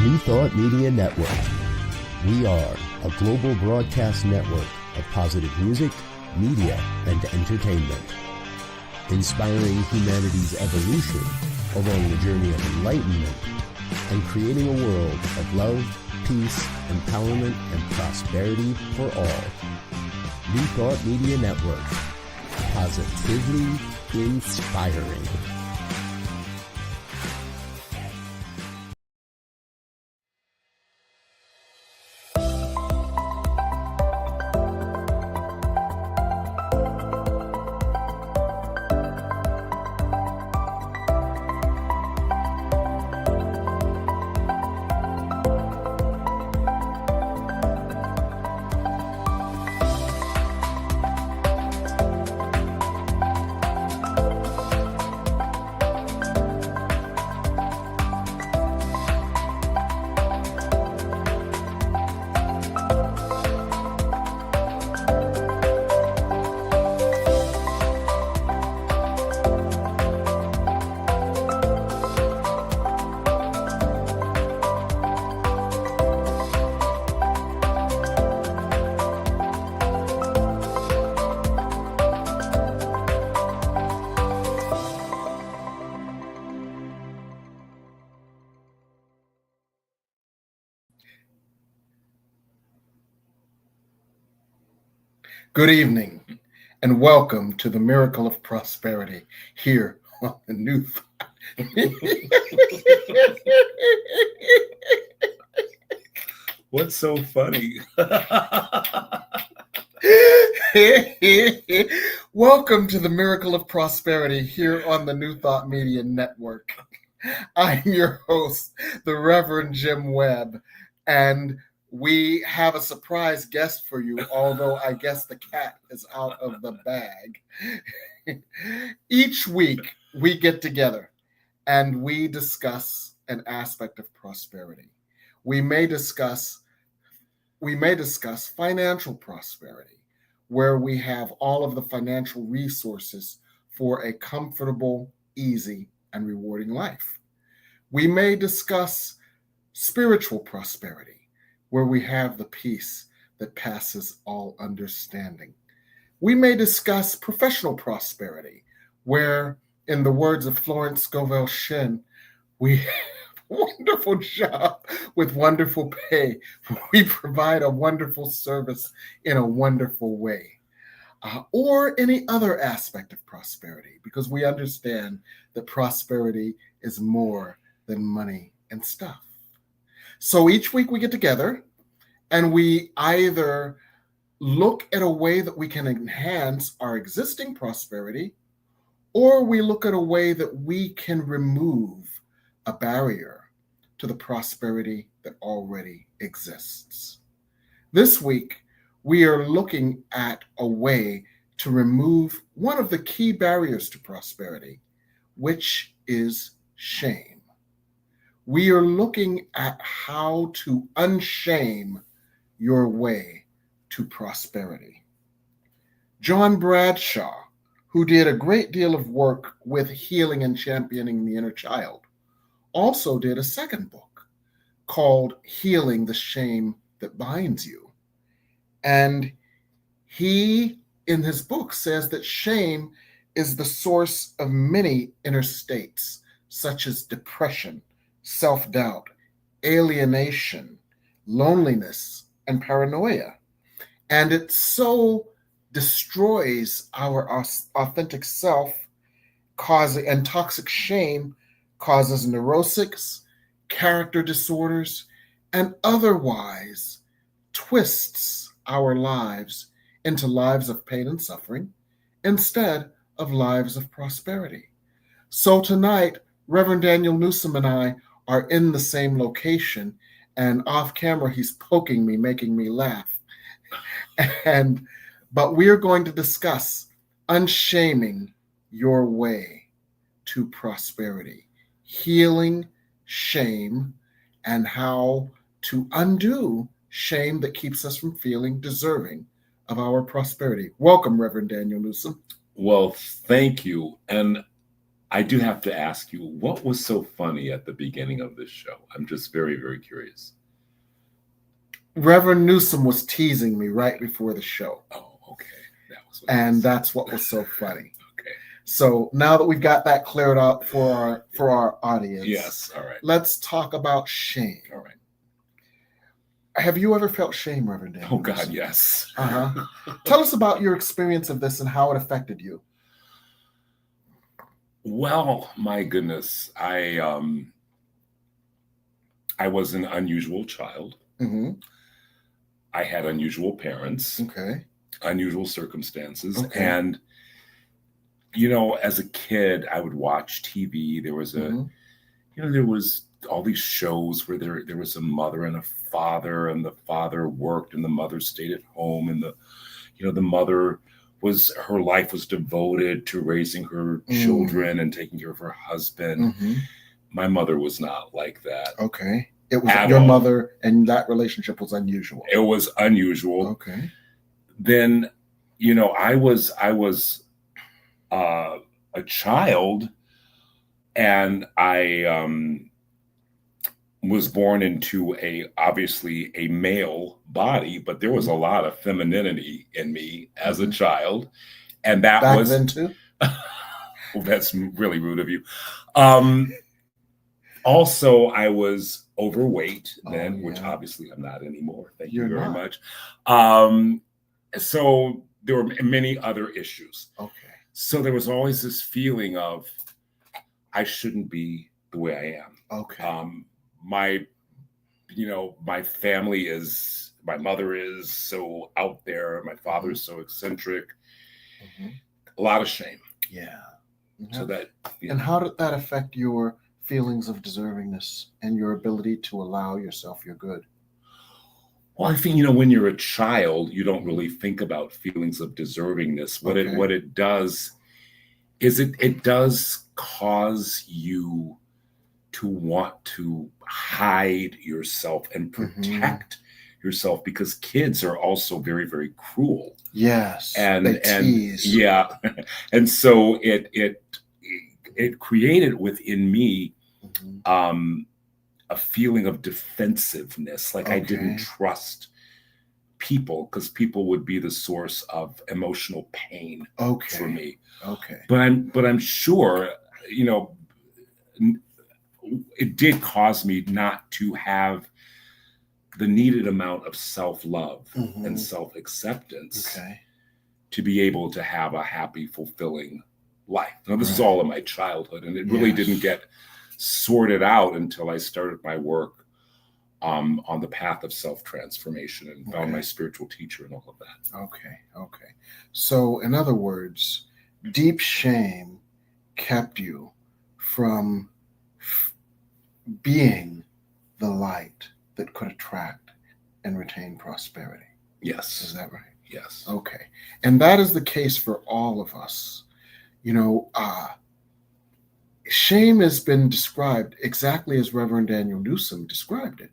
New Thought Media Network. We are a global broadcast network of positive music, media, and entertainment, inspiring humanity's evolution along the journey of enlightenment and creating a world of love, peace, empowerment, and prosperity for all. New Thought Media Network. Positively inspiring. Good evening, and welcome to the Miracle of Prosperity here on the New Thought. What's so funny? Welcome to the Miracle of Prosperity here on the New Thought Media Network. I'm your host, the Reverend Jim Webb, and we have a surprise guest for you, although I guess the cat is out of the bag. Each week, we get together and we discuss an aspect of prosperity. We may discuss financial prosperity, where we have all of the financial resources for a comfortable, easy, and rewarding life. We may discuss spiritual prosperity, where we have the peace that passes all understanding. We may discuss professional prosperity, where, in the words of Florence Scovel Shinn, we have a wonderful job with wonderful pay. We provide a wonderful service in a wonderful way. Or any other aspect of prosperity, because we understand that prosperity is more than money and stuff. So each week we get together and we either look at a way that we can enhance our existing prosperity, or we look at a way that we can remove a barrier to the prosperity that already exists. This week, we are looking at a way to remove one of the key barriers to prosperity, which is shame. We are looking at how to unshame your way to prosperity. John Bradshaw, who did a great deal of work with healing and championing the inner child, also did a second book called Healing the Shame That Binds You. And he, in his book, says that shame is the source of many inner states, such as depression, self-doubt, alienation, loneliness, and paranoia. And it so destroys our authentic self, and toxic shame causes neuroses, character disorders, and otherwise twists our lives into lives of pain and suffering instead of lives of prosperity. So tonight, Reverend Daniel Neusom and I are in the same location, and off camera he's poking me, making me laugh. But we are going to discuss unshaming your way to prosperity, healing shame, and how to undo shame that keeps us from feeling deserving of our prosperity. Welcome, Reverend Daniel Neusom. Well, thank you. And I do have to ask you, what was so funny at the beginning of this show? I'm just very, very curious. Reverend Neusom was teasing me right before the show. Oh, okay. That's what was so funny. Okay. So now that we've got that cleared up for our audience, yes, all right. Let's talk about shame. All right. Have you ever felt shame, Reverend Daniel? Oh God, yes. Tell us about your experience of this and how it affected you. Well, my goodness, I was an unusual child. Mm-hmm. I had unusual parents. Okay. Unusual circumstances. Okay. And, as a kid, I would watch TV. There was there was all these shows where there was a mother and a father, and the father worked and the mother stayed at home, and the mother her life was devoted to raising her children and taking care of her husband. Mm-hmm. My mother was not like that. Okay. It was your mother, and that relationship was unusual. It was unusual. Okay. Then, I was a child, and I was born into obviously a male body, but there was a lot of femininity in me as a child, and that back was then too. Well, that's really rude of you. Also, I was overweight then, which obviously I'm not anymore. Thank you very much. So there were many other issues. Okay. So there was always this feeling of I shouldn't be the way I am. Okay. My family my mother is so out there. My father is so eccentric. Mm-hmm. A lot of shame. Yeah. So that. And how did that affect your feelings of deservingness and your ability to allow yourself your good? Well, I think, when you're a child, you don't really think about feelings of deservingness. What it does is it does cause you to want to hide yourself and protect yourself, because kids are also very, very cruel. Yes. And tease. Yeah. And so it created within me a feeling of defensive-ness, like I didn't trust people, because people would be the source of emotional pain for me. Okay. But I'm sure, it did cause me not to have the needed amount of self-love and self-acceptance to be able to have a happy, fulfilling life. Now, this is all in my childhood, and it really didn't get sorted out until I started my work on the path of self-transformation and found my spiritual teacher and all of that. Okay. So, in other words, deep shame kept you from being the light that could attract and retain prosperity. Yes. Is that right? Yes. Okay. And that is the case for all of us. Shame has been described exactly as Reverend Daniel Neusom described it.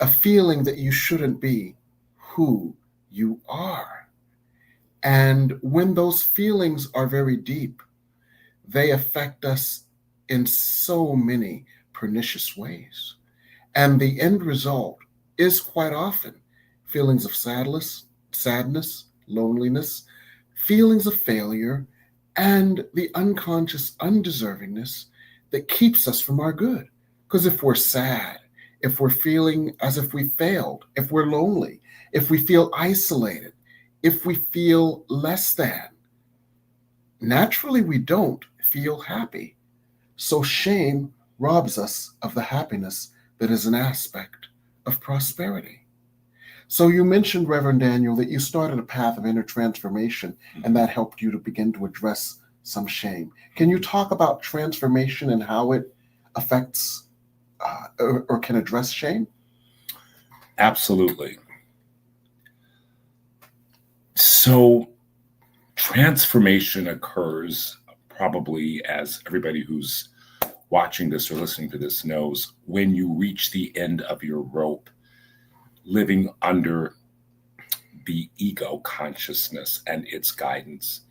A feeling that you shouldn't be who you are. And when those feelings are very deep, they affect us in so many pernicious ways. And the end result is quite often feelings of sadness, loneliness, feelings of failure, and the unconscious undeservingness that keeps us from our good. Because if we're sad, if we're feeling as if we failed, if we're lonely, if we feel isolated, if we feel less than, naturally we don't feel happy. So shame robs us of the happiness that is an aspect of prosperity. So you mentioned, Reverend Daniel, that you started a path of inner transformation, and that helped you to begin to address some shame. Can you talk about transformation and how it affects or can address shame? Absolutely. So transformation occurs, probably, as everybody who's watching this or listening to this knows, when you reach the end of your rope, living under the ego consciousness and its guidance.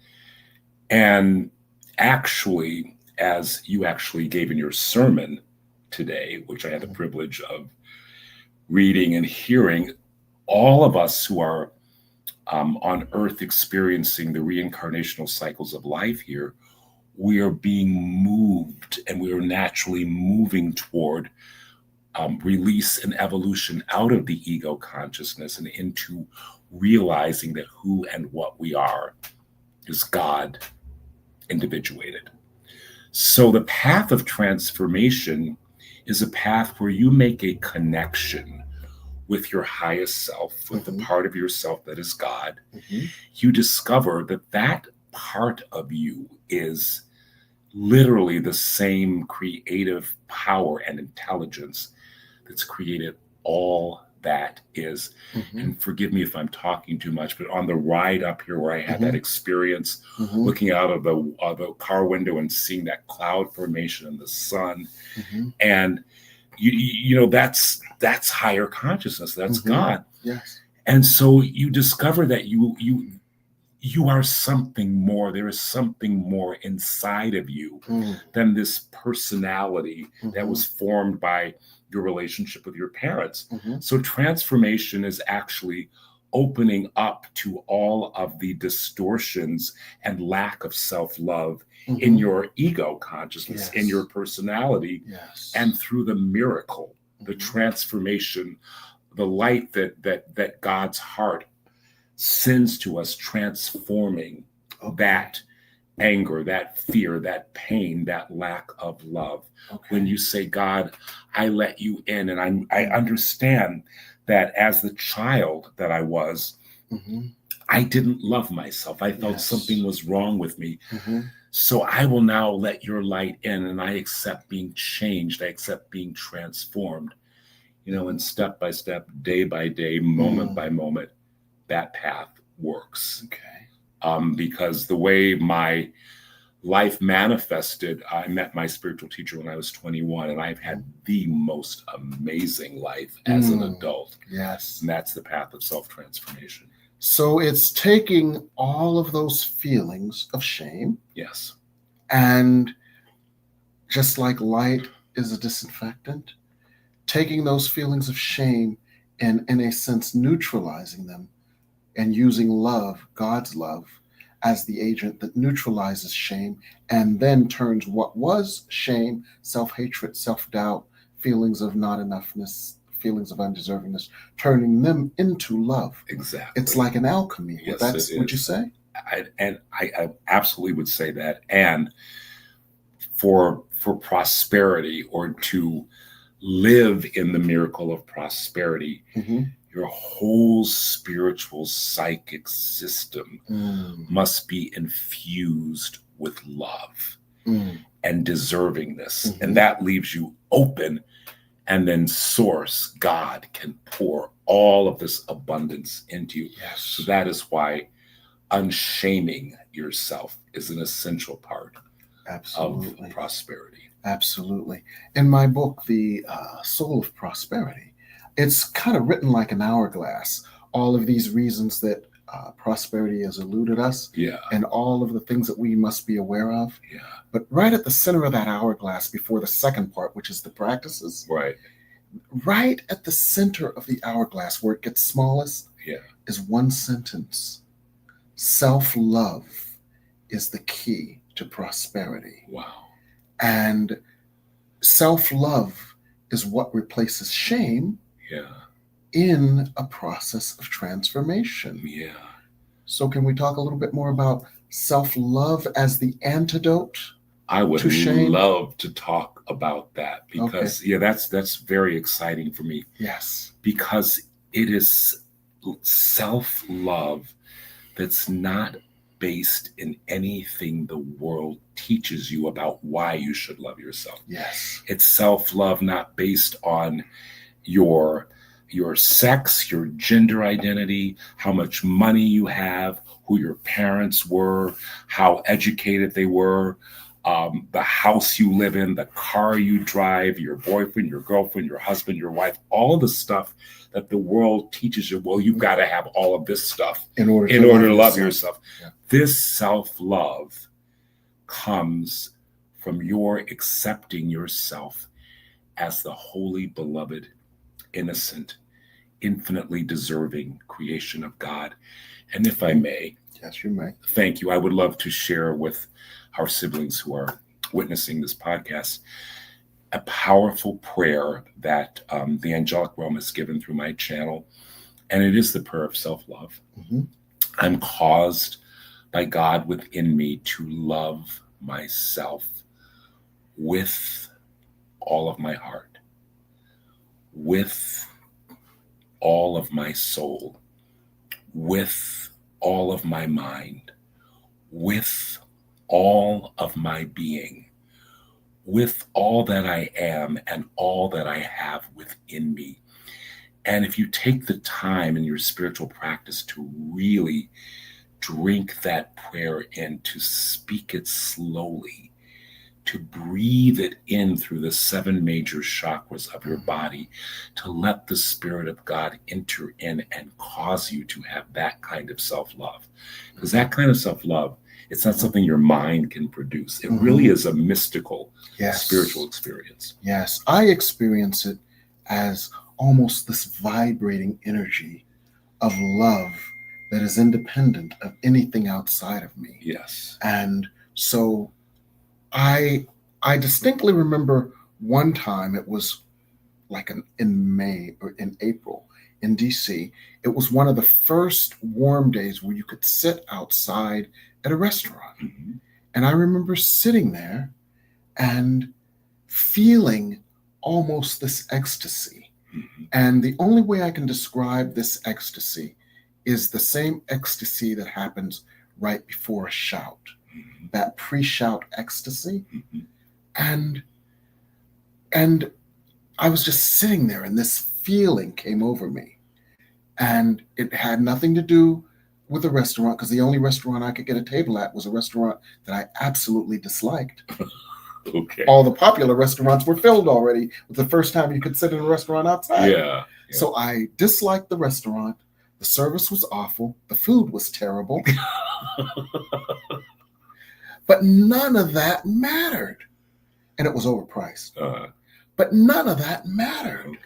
And actually, as you actually gave in your sermon today, which I had the privilege of reading and hearing, all of us who are on earth experiencing the reincarnational cycles of life here, we are being moved, and we are naturally moving toward release and evolution out of the ego consciousness and into realizing that who and what we are is God individuated. So the path of transformation is a path where you make a connection with your highest self, with the part of yourself that is God. You discover that that part of you is literally the same creative power and intelligence that's created all that is. And forgive me if I'm talking too much, but on the ride up here where I had that experience, looking out of the car window and seeing that cloud formation and the sun, and you know, that's higher consciousness, that's God. Yes. And so you discover that you are something more. There is something more inside of you than this personality that was formed by your relationship with your parents. So transformation is actually opening up to all of the distortions and lack of self-love in your ego consciousness, in your personality, and through the miracle, the transformation, the light that God's heart sends to us, transforming that anger, that fear, that pain, that lack of love. When you say, God, I let you in, and I understand that as the child that I was, I didn't love myself. I felt something was wrong with me. So I will now let your light in, and I accept being changed. I accept being transformed. You know, and step by step, day by day, moment by moment, that path works. Because the way my life manifested, I met my spiritual teacher when I was 21, and I've had the most amazing life as an adult. And that's the path of self-transformation. So it's taking all of those feelings of shame. And just like light is a disinfectant, taking those feelings of shame and, in a sense, neutralizing them, and using love, God's love, as the agent that neutralizes shame and then turns what was shame, self-hatred, self-doubt, feelings of not enoughness, feelings of undeservingness, turning them into love. It's like an alchemy. Would you say? I absolutely would say that. And for prosperity, or to live in the miracle of prosperity, your whole spiritual psychic system must be infused with love and deservingness. And that leaves you open, and then Source, God, can pour all of this abundance into you. So that is why unshaming yourself is an essential part of prosperity. Absolutely. In my book, The Soul of Prosperity, it's kind of written like an hourglass. All of these reasons that prosperity has eluded us, and all of the things that we must be aware of. But right at the center of that hourglass, before the second part, which is the practices, right at the center of the hourglass, where it gets smallest, is one sentence: self-love is the key to prosperity. And self-love is what replaces shame in a process of transformation. So can we talk a little bit more about self-love as the antidote I would to shame? love to talk about that, because that's very exciting for me. Because it is self-love that's not based in anything the world teaches you about why you should love yourself. It's self-love not based on your sex, your gender identity, how much money you have, who your parents were, how educated they were, the house you live in, the car you drive, your boyfriend, your girlfriend, your husband, your wife, all the stuff that the world teaches you. Well, you've got to have all of this stuff in order to love yourself. This self-love comes from your accepting yourself as the holy, beloved, innocent, infinitely deserving creation of God. And if I may, yes, you may. Thank you. I would love to share with our siblings who are witnessing this podcast a powerful prayer that the angelic realm has given through my channel. And it is the prayer of self-love. Mm-hmm. I'm caused by God within me to love myself with all of my heart, with all of my soul, with all of my mind, with all of my being, with all that I am and all that I have within me. And if you take the time in your spiritual practice to really drink that prayer in, to speak it slowly, to breathe it in through the 7 major chakras of your body, to let the Spirit of God enter in and cause you to have that kind of self-love. Because that kind of self-love, it's not something your mind can produce. It really is a mystical, spiritual experience. Yes, I experience it as almost this vibrating energy of love that is independent of anything outside of me. Yes. And so I distinctly remember one time, it was like in May or in April in DC. It was one of the first warm days where you could sit outside at a restaurant. Mm-hmm. And I remember sitting there and feeling almost this ecstasy. Mm-hmm. And the only way I can describe this ecstasy is the same ecstasy that happens right before a shout. That pre-shout ecstasy. Mm-hmm. And I was just sitting there and this feeling came over me. And it had nothing to do with the restaurant, because the only restaurant I could get a table at was a restaurant that I absolutely disliked. Okay. All the popular restaurants were filled already. It was the first time you could sit in a restaurant outside. Yeah. So I disliked the restaurant. The service was awful. The food was terrible. But none of that mattered. And it was overpriced. But none of that mattered. Okay.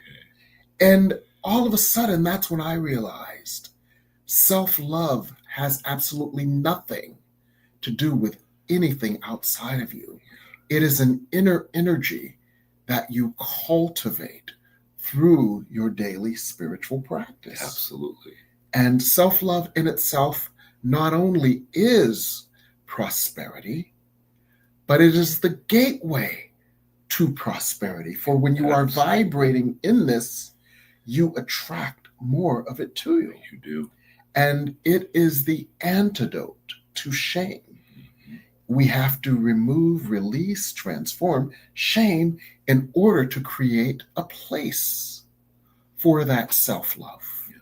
And all of a sudden, that's when I realized self-love has absolutely nothing to do with anything outside of you. It is an inner energy that you cultivate through your daily spiritual practice. Absolutely. And self-love in itself not only is prosperity, but it is the gateway to prosperity. For when you are vibrating in this, you attract more of it to you. You do. And it is the antidote to shame. We have to remove, release, transform shame in order to create a place for that self-love. Yeah.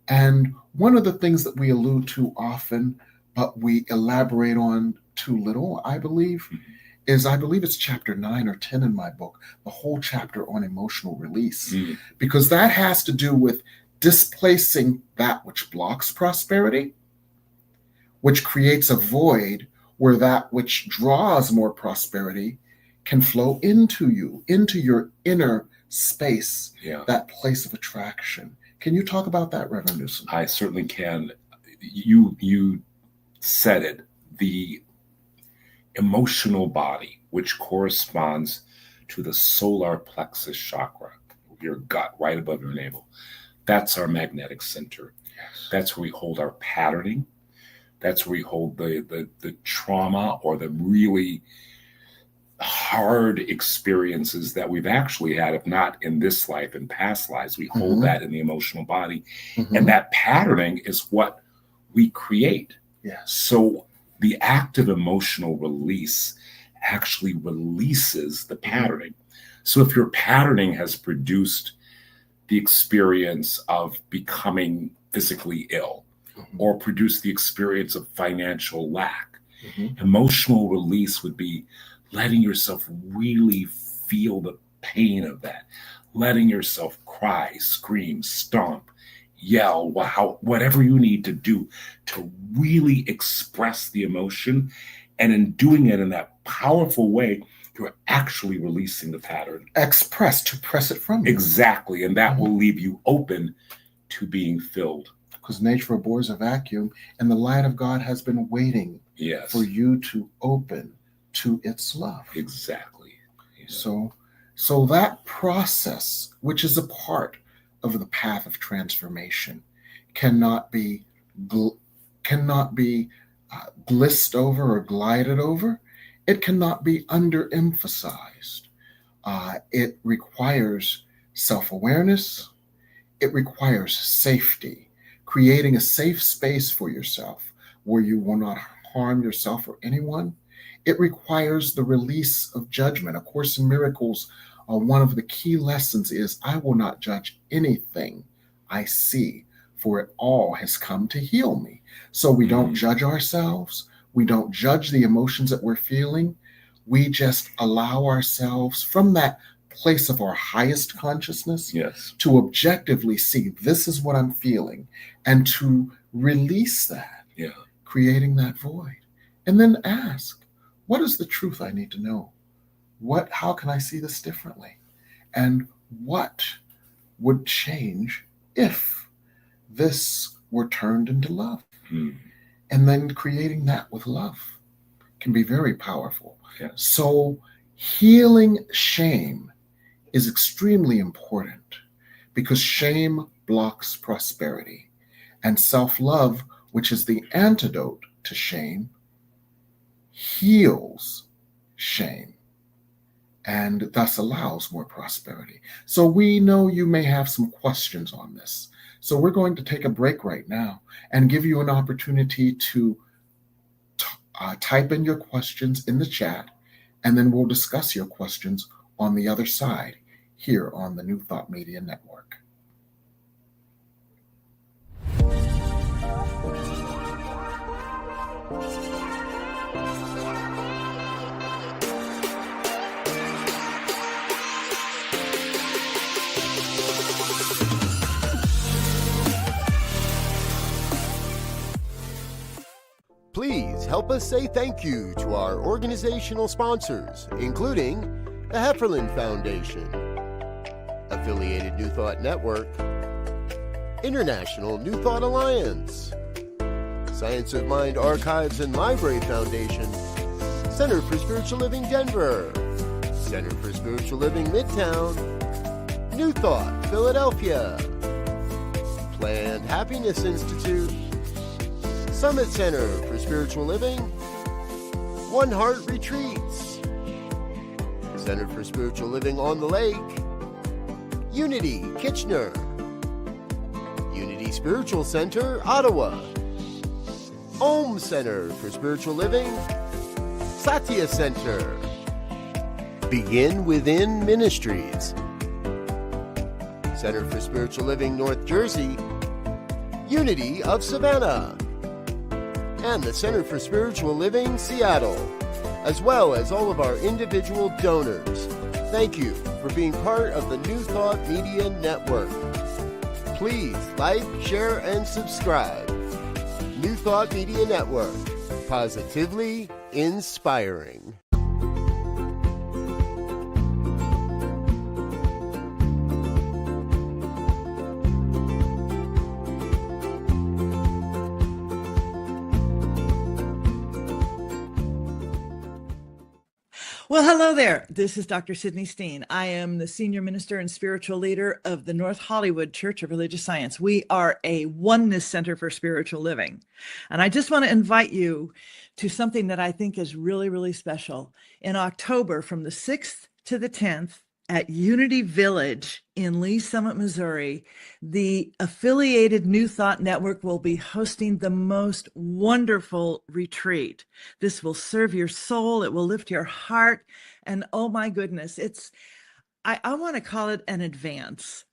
And one of the things that we allude to often, but we elaborate on too little, I believe, is I believe it's chapter 9 or 10 in my book, the whole chapter on emotional release, because that has to do with displacing that which blocks prosperity, which creates a void where that which draws more prosperity can flow into you, into your inner space, that place of attraction. Can you talk about that, Reverend Neusom? I certainly can. You said it. The emotional body, which corresponds to the solar plexus chakra, your gut, right above your navel. That's our magnetic center. Yes. That's where we hold our patterning. That's where we hold the trauma or the really hard experiences that we've actually had, if not in this life, in past lives. We hold that in the emotional body. And that patterning is what we create. Yes. So the act of emotional release actually releases the patterning. So if your patterning has produced the experience of becoming physically ill, or produce the experience of financial lack, emotional release would be letting yourself really feel the pain of that, letting yourself cry, scream, stomp, yell, whatever you need to do to really express the emotion. And in doing it in that powerful way, you're actually releasing the pattern. To press it from you. Exactly. And that will leave you open to being filled. Because nature abhors a vacuum, and the light of God has been waiting for you to open to its love. Exactly. Yeah. So that process, which is a part of the path of transformation, cannot be glissed over or glided over. It cannot be underemphasized. It requires self-awareness. It requires safety, creating a safe space for yourself where you will not harm yourself or anyone. It requires the release of judgment. A Course in Miracles, one of the key lessons is, I will not judge anything I see, for it all has come to heal me. So we don't judge ourselves. We don't judge the emotions that we're feeling. We just allow ourselves from that place of our highest consciousness to objectively see, this is what I'm feeling, and to release that, creating that void. And then ask, what is the truth I need to know? How can I see this differently? And what would change if this were turned into love? And then creating that with love can be very powerful. So healing shame is extremely important, because shame blocks prosperity, and self-love, which is the antidote to shame, heals shame and thus allows more prosperity. So we know you may have some questions on this. So we're going to take a break right now and give you an opportunity to type in your questions in the chat, and then we'll discuss your questions on the other side here on the New Thought Media Network. Please help us say thank you to our organizational sponsors, including the Hefferland Foundation, Affiliated New Thought Network, International New Thought Alliance, Science of Mind Archives and Library Foundation, Center for Spiritual Living Denver, Center for Spiritual Living Midtown, New Thought Philadelphia, Planned Happiness Institute, Summit Center for Spiritual Living, One Heart Retreats, Center for Spiritual Living on the Lake, Unity Kitchener, Unity Spiritual Center Ottawa, Om Center for Spiritual Living, Satya Center, Begin Within Ministries, Center for Spiritual Living North Jersey, Unity of Savannah, and the Center for Spiritual Living Seattle, as well as all of our individual donors. Thank you for being part of the New Thought Media Network. Please like, share, and subscribe. New Thought Media Network, positively inspiring. Well, hello there. This is Dr. Sydney Steen. I am the Senior Minister and Spiritual Leader of the North Hollywood Church of Religious Science. We are a oneness center for spiritual living. And I just want to invite you to something that I think is really, really special. In October, from the 6th to the 10th, at Unity Village in Lee Summit, Missouri, the Affiliated New Thought Network will be hosting the most wonderful retreat. This will serve your soul. It will lift your heart. And oh my goodness, I want to call it an advance.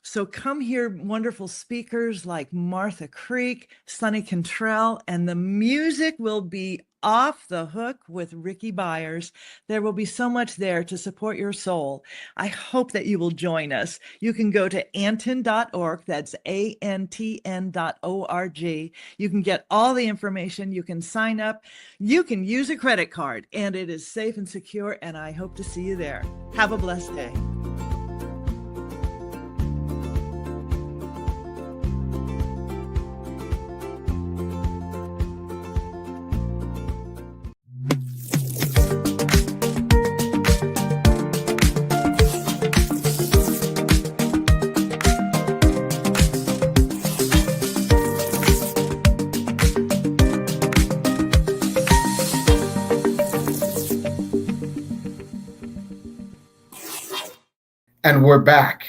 So come hear wonderful speakers like Martha Creek, Sonny Cantrell, and the music will be Off the Hook with Ricky Byers. There will be so much there to support your soul. I hope that you will join us. You can go to antn.org. That's antn.org. You can get all the information. You can sign up. You can use a credit card, and it is safe and secure, and I hope to see you there. Have a blessed day. And we're back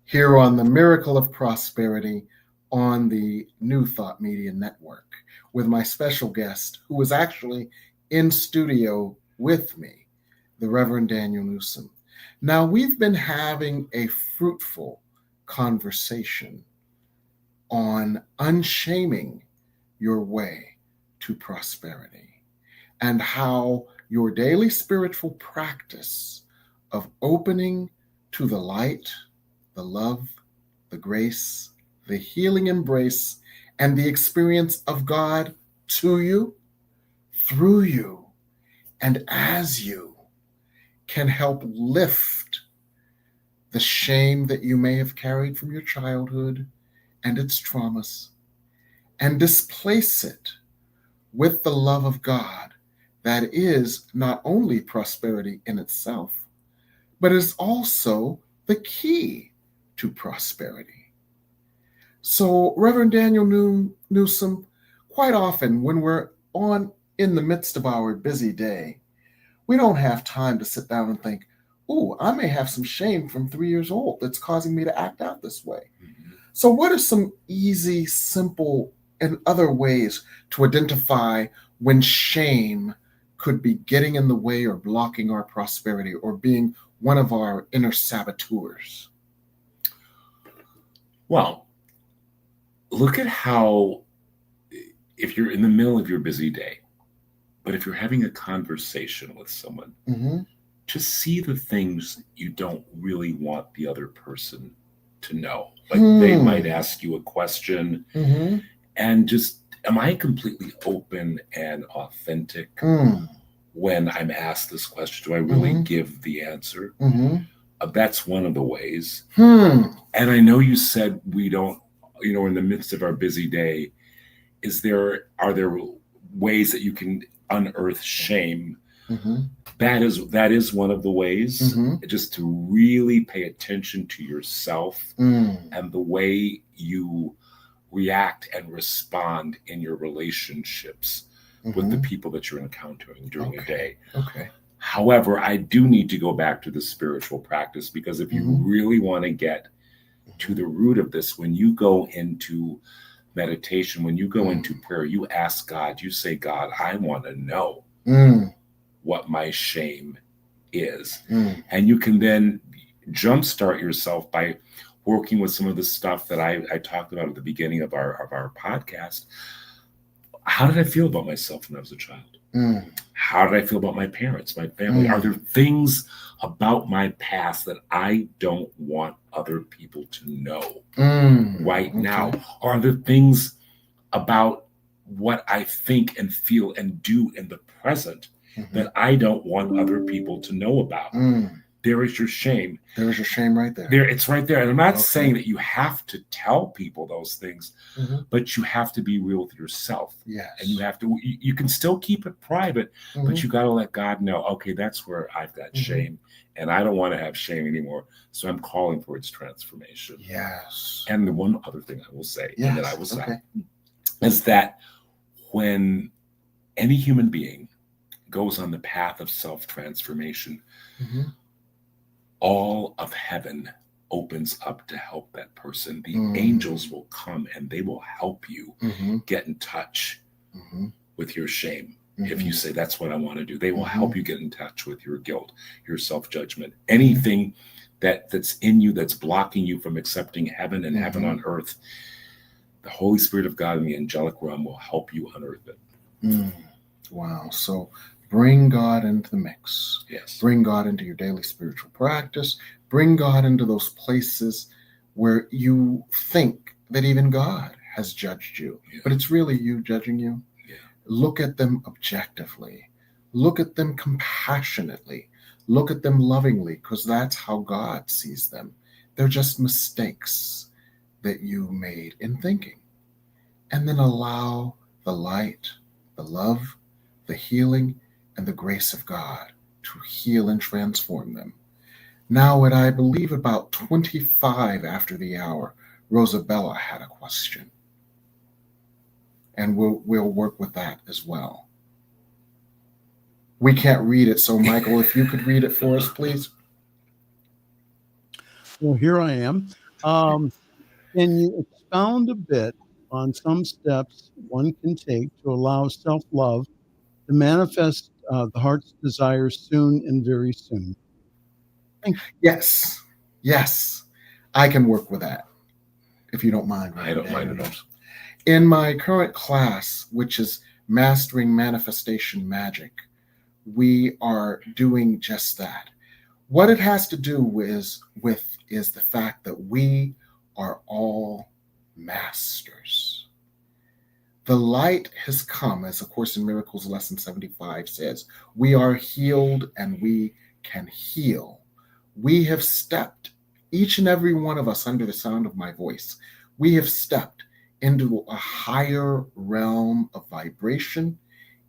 here on the Miracle of Prosperity on the New Thought Media Network with my special guest, who was actually in studio with me, the Reverend Daniel Neusom. Now, we've been having a fruitful conversation on unshaming your way to prosperity and how your daily spiritual practice of opening to the light, the love, the grace, the healing embrace, and the experience of God to you, through you, and as you can help lift the shame that you may have carried from your childhood and its traumas, and displace it with the love of God that is not only prosperity in itself, but is also the key to prosperity. So, Reverend Daniel Neusom, quite often when we're in the midst of our busy day, we don't have time to sit down and think, "Ooh, I may have some shame from 3 years old that's causing me to act out this way." Mm-hmm. So what are some easy, simple, and other ways to identify when shame could be getting in the way or blocking our prosperity or being one of our inner saboteurs? Well, look at how, if you're in the middle of your busy day, but if you're having a conversation with someone, mm-hmm. just see the things you don't really want the other person to know. Like they might ask you a question, mm-hmm. and just, am I completely open and authentic? When I'm asked this question, do I really mm-hmm. give the answer? Mm-hmm. That's one of the ways. And I know you said we don't, in the midst of our busy day, are there ways that you can unearth shame? Mm-hmm. That is one of the ways, mm-hmm. just to really pay attention to yourself and the way you react and respond in your relationships. Mm-hmm. with the people that you're encountering during a day. Okay. However, I do need to go back to the spiritual practice, because if you mm-hmm. really want to get to the root of this, when you go into meditation, when you go into prayer, you ask God, you say, "God, I want to know what my shame is." And you can then jumpstart yourself by working with some of the stuff that I talked about at the beginning of our podcast. How did I feel about myself when I was a child? How did I feel about my parents, my family? Are there things about my past that I don't want other people to know right now? Are there things about what I think and feel and do in the present that I don't want other people to know about? There is your shame. There is your shame right there. It's right there. And I'm not saying that you have to tell people those things, but you have to be real with yourself. Yes. And you have to, you can still keep it private, but you got to let God know, okay, that's where I've got shame, and I don't want to have shame anymore. So I'm calling for its transformation. Yes. And the one other thing I will say, and that I will say, is that when any human being goes on the path of self-transformation, all of heaven opens up to help that person. The angels will come and they will help you get in touch with your shame. If you say, that's what I want to do, they will help you get in touch with your guilt, your self-judgment, anything that's in you that's blocking you from accepting heaven and heaven on earth. The Holy Spirit of God in the angelic realm will help you unearth it. Wow. So bring God into the mix. Yes. Bring God into your daily spiritual practice. Bring God into those places where you think that even God has judged you, but it's really you judging you. Yeah. Look at them objectively. Look at them compassionately. Look at them lovingly, because that's how God sees them. They're just mistakes that you made in thinking. And then allow the light, the love, the healing, and the grace of God to heal and transform them. Now, at I believe about 25 after the hour, Rosabella had a question. And we'll work with that as well. We can't read it, so Michael, if you could read it for us, please. Well, here I am. Can you expound a bit on some steps one can take to allow self-love to manifest the heart's desires soon and very soon? Thank you. Yes, I can work with that, if you don't mind. I don't mind at all. In my current class, which is Mastering Manifestation Magic, we are doing just that. What it has to do with is the fact that we are all masters. The light has come, as A Course in Miracles lesson 75 says, we are healed and we can heal. We have stepped, each and every one of us under the sound of my voice, we have stepped into a higher realm of vibration,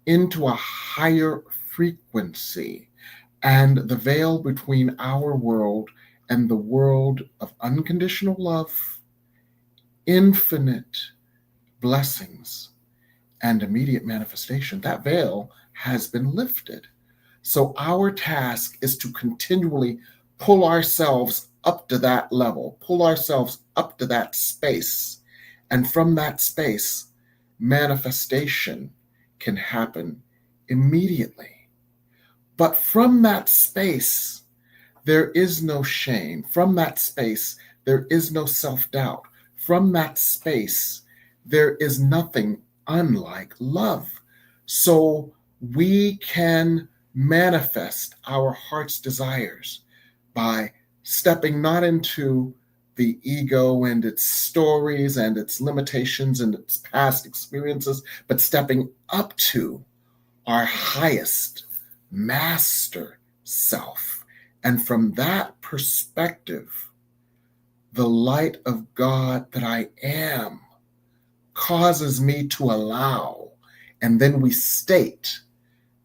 into a higher frequency. And the veil between our world and the world of unconditional love, infinite blessings, and immediate manifestation, that veil has been lifted. So our task is to continually pull ourselves up to that level, pull ourselves up to that space. And from that space, manifestation can happen immediately. But from that space, there is no shame. From that space, there is no self-doubt. From that space, there is nothing unlike love. So we can manifest our heart's desires by stepping not into the ego and its stories and its limitations and its past experiences, but stepping up to our highest master self. And from that perspective, the light of God that I am causes me to allow, and then we state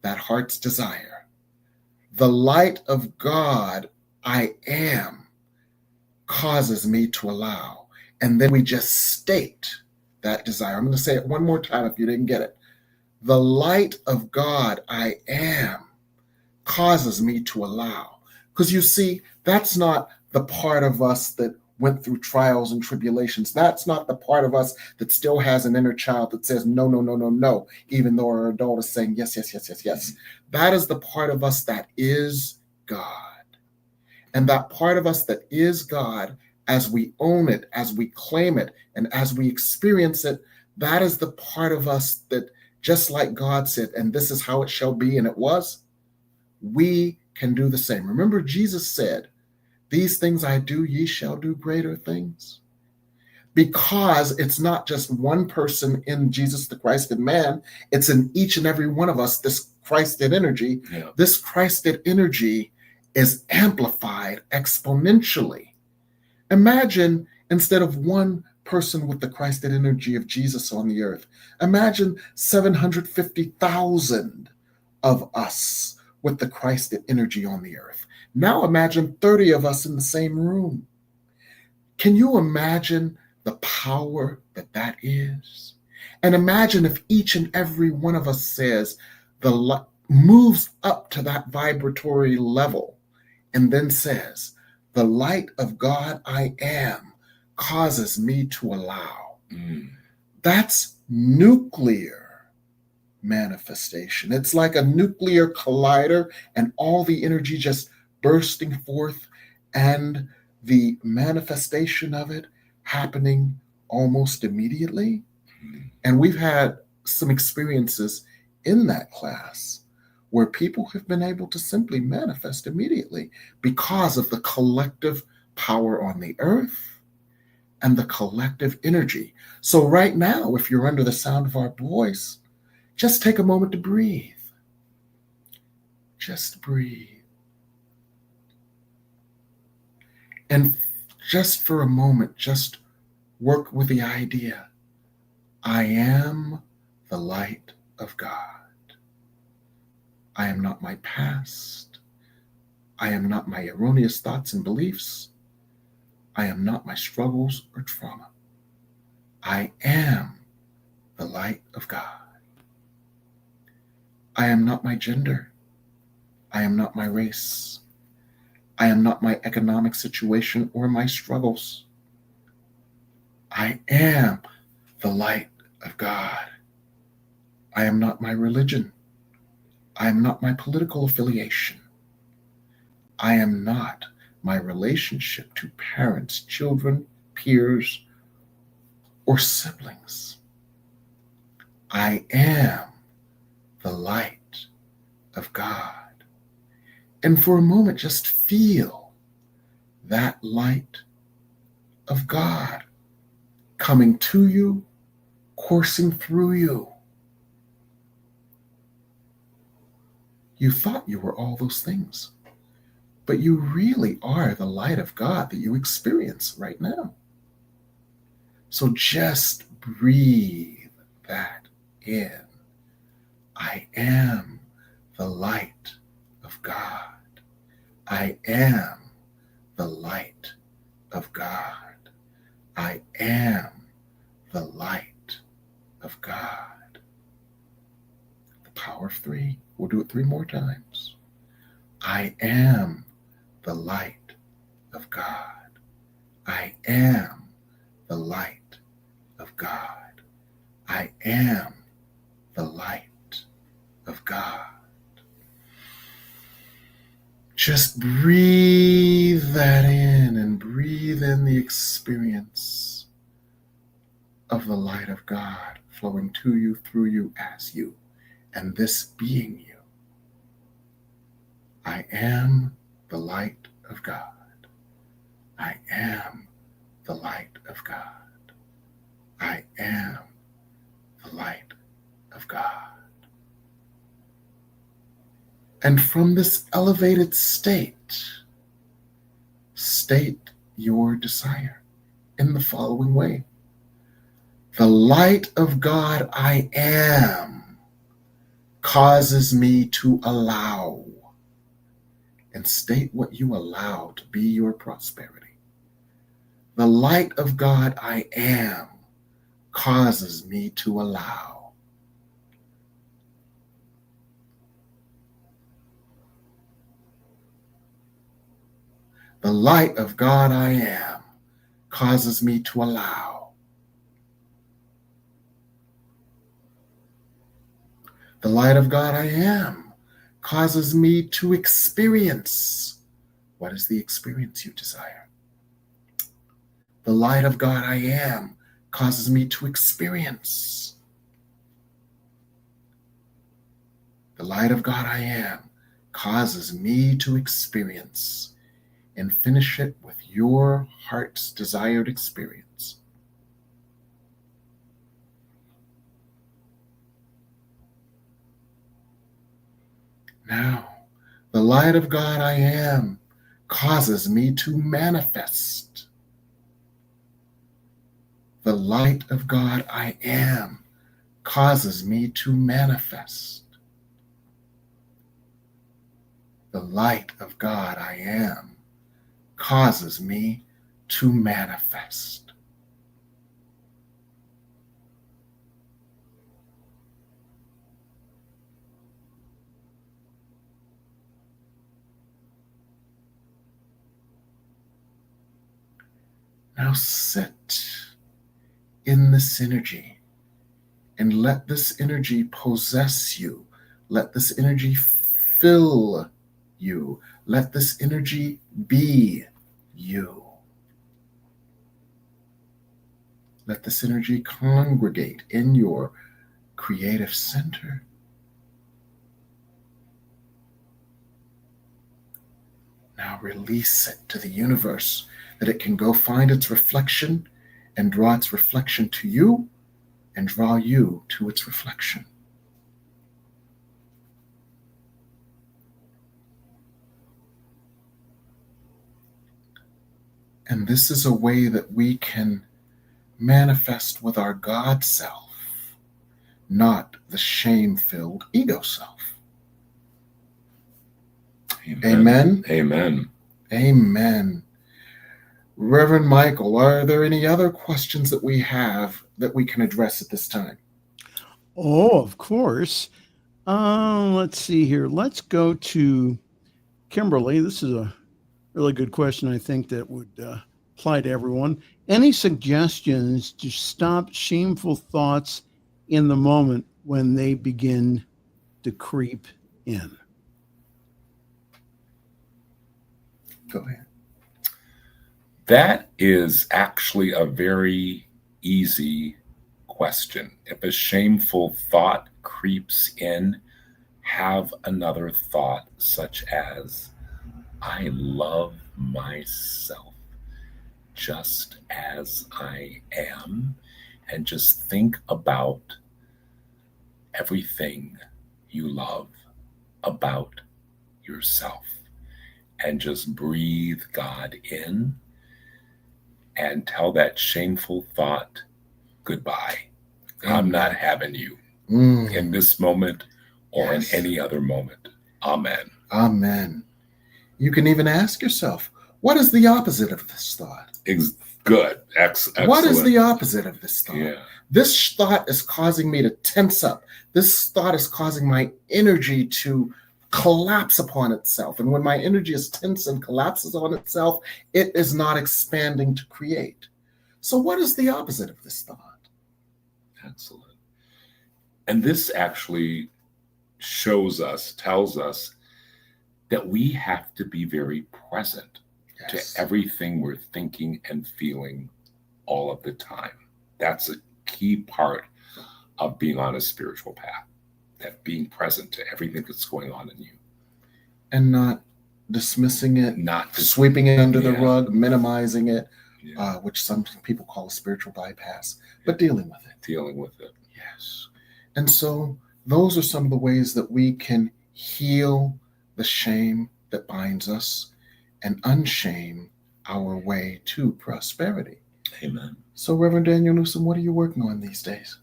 that heart's desire. The light of God I am causes me to allow, and then we just state that desire. I'm going to say it one more time if you didn't get it. The light of God I am causes me to allow. Because you see, that's not the part of us that went through trials and tribulations. That's not the part of us that still has an inner child that says, no, no, no, no, no, even though our adult is saying, yes, yes, yes, yes, yes. That is the part of us that is God. And that part of us that is God, as we own it, as we claim it, and as we experience it, that is the part of us that, just like God said, and this is how it shall be, and it was, we can do the same. Remember, Jesus said, these things I do, ye shall do greater things. Because it's not just one person in Jesus the Christ and man, it's in each and every one of us, this Christed energy. Yeah. This Christed energy is amplified exponentially. Imagine, instead of one person with the Christed energy of Jesus on the earth, imagine 750,000 of us with the Christed energy on the earth. Now imagine 30 of us in the same room. Can you imagine the power that that is? And imagine if each and every one of us says, moves up to that vibratory level and then says, the light of God I am causes me to allow. That's nuclear manifestation. It's like a nuclear collider and all the energy just bursting forth and the manifestation of it happening almost immediately. And we've had some experiences in that class where people have been able to simply manifest immediately because of the collective power on the earth and the collective energy. So right now, if you're under the sound of our voice, just take a moment to breathe. Just breathe. And just for a moment, just work with the idea, I am the light of God. I am not my past. I am not my erroneous thoughts and beliefs. I am not my struggles or trauma. I am the light of God. I am not my gender. I am not my race. I am not my economic situation or my struggles. I am the light of God. I am not my religion. I am not my political affiliation. I am not my relationship to parents, children, peers, or siblings. I am the light of God. And for a moment, just feel that light of God coming to you, coursing through you. You thought you were all those things, but you really are the light of God that you experience right now. So just breathe that in. I am the light of God. I am the light of God. I am the light of God. The power of 3. We'll do it 3 more times. I am the light of God. I am the light of God. I am the light of God. Just breathe that in and breathe in the experience of the light of God flowing to you, through you, as you, and this being you. I am the light of God. I am the light of God. I am the light of God. And from this elevated state, state your desire in the following way. The light of God I am causes me to allow. And state what you allow to be your prosperity. The light of God I am causes me to allow. The light of God I am causes me to allow. The light of God I am causes me to experience. What is the experience you desire? The light of God I am causes me to experience. The light of God I am causes me to experience. And finish it with your heart's desired experience. Now, the light of God I am causes me to manifest. The light of God I am causes me to manifest. The light of God I am causes me to manifest. Now sit in this energy and let this energy possess you. Let this energy fill you. Let this energy be you. Let this energy congregate in your creative center Now release it to the universe that it can go find its reflection and draw its reflection to you and draw you to its reflection. And this is a way that we can manifest with our God self, not the shame-filled ego self. Amen. Amen. Amen. Reverend Michael, are there any other questions that we have that we can address at this time? Oh, of course. Let's see here. Let's go to Kimberly. This is a really good question, I think, that would apply to everyone. Any suggestions to stop shameful thoughts in the moment when they begin to creep in? Go ahead. That is actually a very easy question. If a shameful thought creeps in, have another thought such as, I love myself just as I am, and just think about everything you love about yourself, and just breathe God in and tell that shameful thought, goodbye. I'm not having you in this moment or in any other moment. Amen. Amen. You can even ask yourself, what is the opposite of this thought? Good. Excellent. What is the opposite of this thought? Yeah. This thought is causing me to tense up. This thought is causing my energy to collapse upon itself. And when my energy is tense and collapses on itself, it is not expanding to create. So what is the opposite of this thought? Excellent. And this actually tells us that we have to be very present to everything we're thinking and feeling all of the time. That's a key part of being on a spiritual path, that being present to everything that's going on in you. And not dismissing it, Not sweeping it under the rug, minimizing it, Yeah. which some people call a spiritual bypass, but dealing with it. Dealing with it. Yes. And so those are some of the ways that we can heal the shame that binds us and unshame our way to prosperity. Amen. So, Reverend Daniel Neusom, what are you working on these days?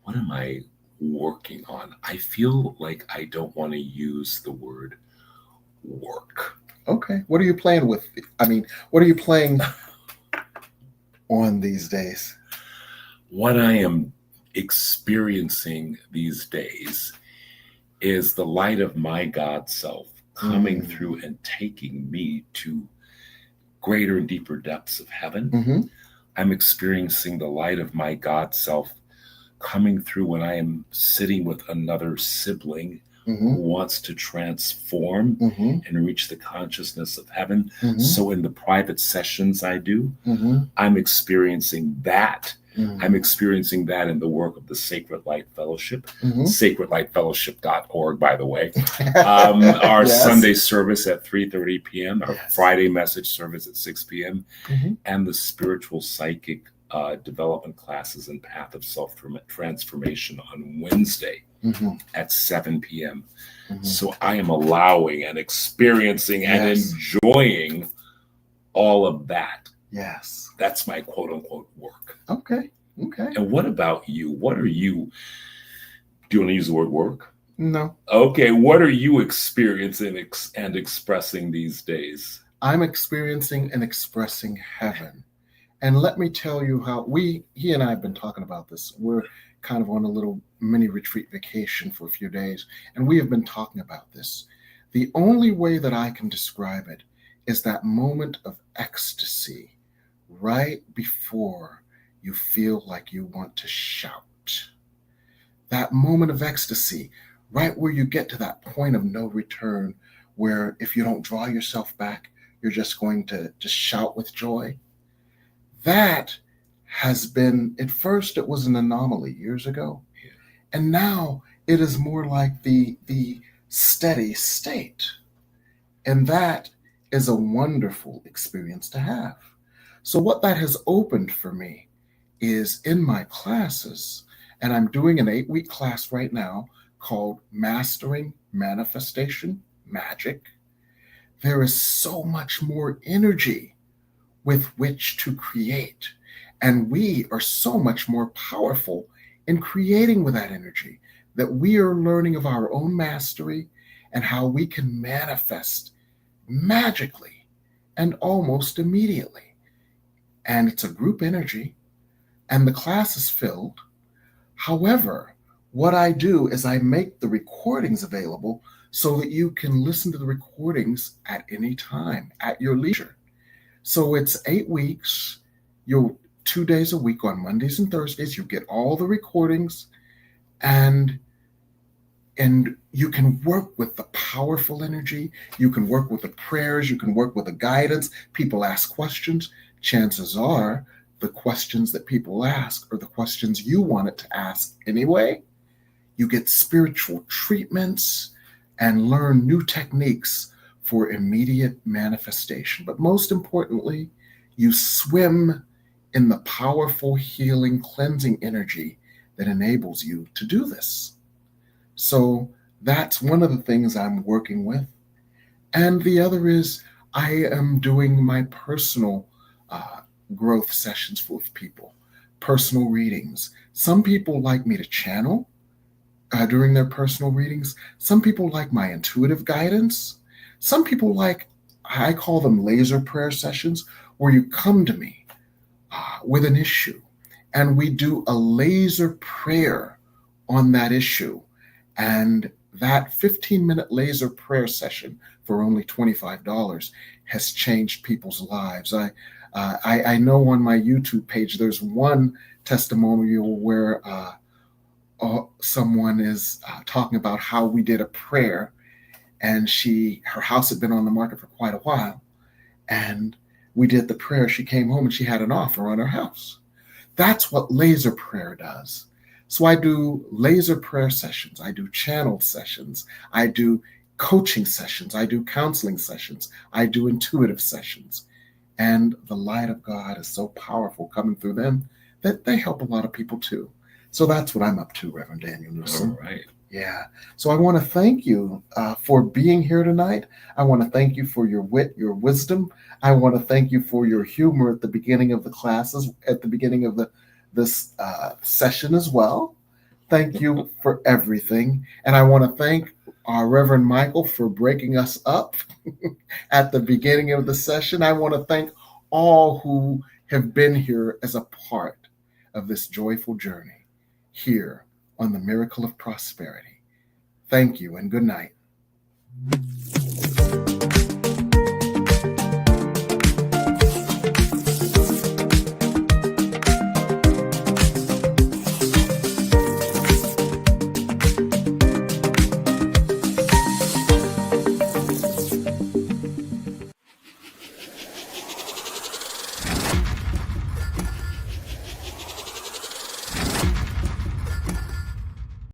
What am I working on? I feel like I don't want to use the word work. Okay. What are you playing with? What are you playing on these days? What I am experiencing these days is the light of my God self coming through and taking me to greater and deeper depths of heaven. I'm experiencing the light of my God self coming through when I am sitting with another sibling who wants to transform and reach the consciousness of heaven. So in the private sessions I do, I'm experiencing that. I'm experiencing that in the work of the Sacred Light Fellowship, sacredlightfellowship.org, by the way. Our Sunday service at 3:30 p.m., our Friday message service at 6 p.m., and the spiritual psychic development classes and Path of Self-Transformation on Wednesday at 7 p.m. So I am allowing and experiencing and enjoying all of that. Yes. That's my quote unquote work. Okay. And what about you? What are you? Do you want to use the word work? No. Okay. What are you experiencing and expressing these days? I'm experiencing and expressing heaven. And let me tell you how he and I have been talking about this. We're kind of on a little mini retreat vacation for a few days, and we have been talking about this. The only way that I can describe it is that moment of ecstasy right before you feel like you want to shout. That moment of ecstasy, right where you get to that point of no return, where if you don't draw yourself back, you're just going to just shout with joy. That has been, at first it was an anomaly years ago, and now it is more like the steady state. And that is a wonderful experience to have. So what that has opened for me is in my classes, and I'm doing an 8-week class right now called Mastering Manifestation Magic. There is so much more energy with which to create. And we are so much more powerful in creating with that energy, that we are learning of our own mastery and how we can manifest magically and almost immediately. And it's a group energy, and the class is filled. However, what I do is I make the recordings available so that you can listen to the recordings at any time, at your leisure. So it's 8 weeks. You'll 2 days a week on Mondays and Thursdays. You get all the recordings, and you can work with the powerful energy. You can work with the prayers. You can work with the guidance. People ask questions. Chances are the questions that people ask are the questions you wanted to ask anyway. You get spiritual treatments and learn new techniques for immediate manifestation. But most importantly, you swim in the powerful, healing, cleansing energy that enables you to do this. So that's one of the things I'm working with. And the other is I am doing my personal growth sessions with people, personal readings. Some people like me to channel during their personal readings. Some people like my intuitive guidance. Some people like, I call them laser prayer sessions, where you come to me with an issue and we do a laser prayer on that issue. And that 15-minute laser prayer session for only $25 has changed people's lives. I know on my YouTube page, there's one testimonial where someone is talking about how we did a prayer, and her house had been on the market for quite a while, and we did the prayer. She came home and she had an offer on her house. That's what laser prayer does. So I do laser prayer sessions. I do channel sessions. I do coaching sessions. I do counseling sessions. I do intuitive sessions. And the light of God is so powerful coming through them that they help a lot of people too. So that's what I'm up to, Reverend Daniel Neusom. All right. Yeah. So I want to thank you for being here tonight. I want to thank you for your wit, your wisdom. I want to thank you for your humor at the beginning of the classes, at the beginning of this session as well. Thank you for everything. And I want to thank our Reverend Michael for breaking us up at the beginning of the session. I want to thank all who have been here as a part of this joyful journey here on the Miracle of Prosperity. Thank you and good night.